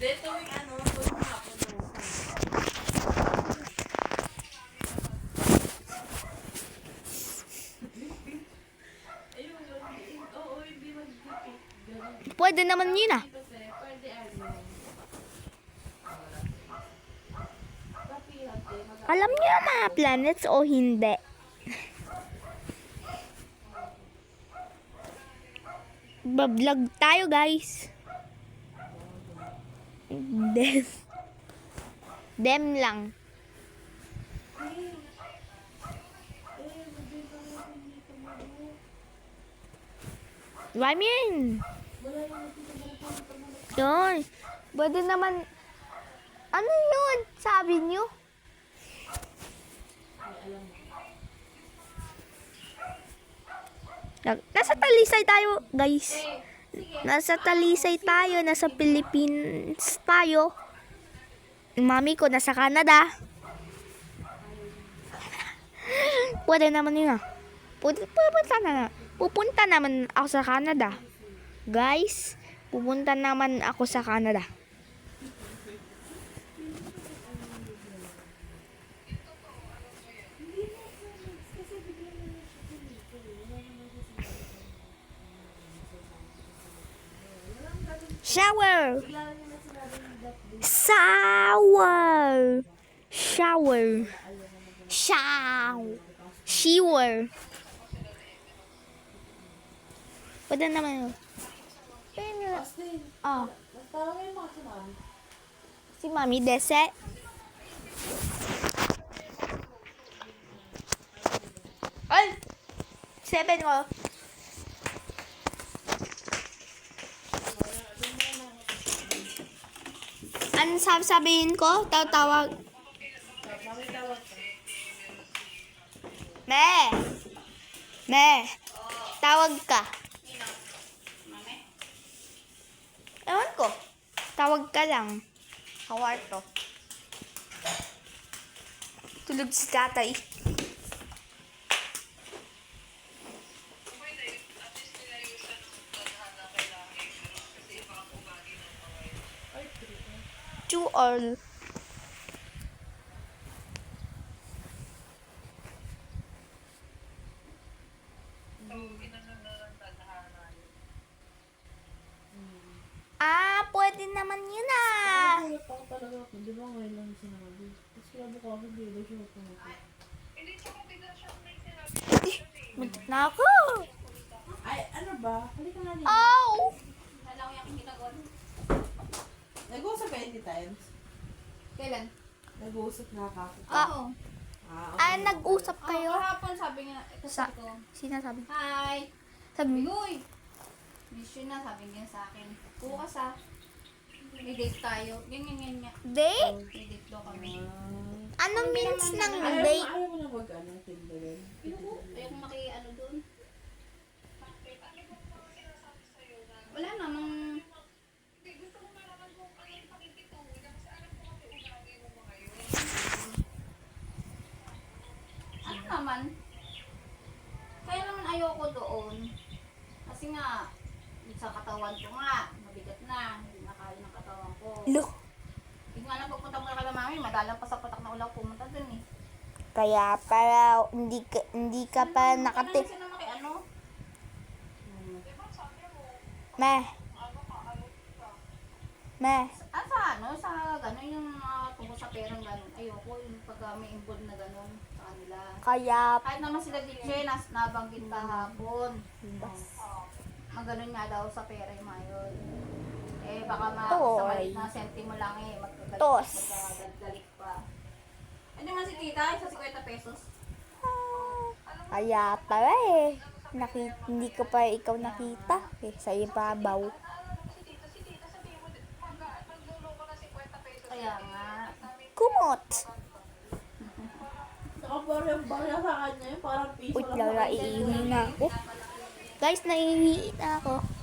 Dito yung ano, tuwing hapon na. Ayun, oo, hindi mag-dipit. Ganun. Pwede naman yun ah. Kasi, pwede ano. Papihante, Alam niyo ang mga planets o hindi? Bablog tayo guys. Dem lang. Ramin. Yun. Pwede naman. Ano yun? Sabi niyo? Nasa Talisay tayo, guys. Nasa Talisay tayo, nasa Philippines tayo. Yung mami ko nasa Canada. Pwede naman yun ah. Pupunta naman ako sa Canada. Guys, pupunta naman ako sa Canada. Shower. Shower. Shower. Shower. Pwede naman yun. Oh. Si Mami Dese. Ay! 7 ko. Ano sabihin ko? Tatawag. Me. Tawag ka. Ewan ko. Tawag ka lang. Kawarto. Tulog si tatay. Too all. Pwede naman yun ah. Nagulat ako talaga ako. Di ba ngayon lang sinabi? Tapos sinabi ko ako, hindi daw siya pumunta. Muntik na ako. Ay, ano ba? Halika nga dito. Oh! Nag-uusap ka anytime? Kailan? Nag-uusap na ako. Oo. Okay. Nag-usap kayo? Kahapon sabi nga, Sa- kasi ko, Sinasabi. hi! Sabi mo. Uy! Miss you na, sabi niya sa akin. Bukas ah. May date tayo. Ganyan. Date? May date daw kami. Ano means ng Ayaw date? mo na mag-ano, tindagan. Ayoko maki-ano doon. Wala namang... Ano naman? Kaya naman ayoko doon. Kasi nga, sa katawan ko nga, mabigat na. Hindi na kaya ng katawan ko. Look. Hindi nga lang pagpunta mo na kay mami, madalang pa sa patak na ulaw pumunta dun eh. Kaya para hindi ka pa Ano nakatip. kasi naman kay ano? Meh. Sa ano? Sa gano'n yung tungkol sa perang gano'n. Ayoko yung pag may involved na gano'n sa kanila. Kaya Kahit naman sila DJ, nabanggit kahapon. Maganon nga daw sa pera yung mga yun. Eh baka sa maliit na sentimo lang eh. Magkagalit pa. Ano naman si tita? Isa 50 pesos. kaya pala eh. Hindi ko pa ikaw nakita eh sa ibabaw. Kaya nga. Kumot. Saka parang bala sa kanya, parang piso Wait lang, naiihi na ako. Guys, naiihi na ako.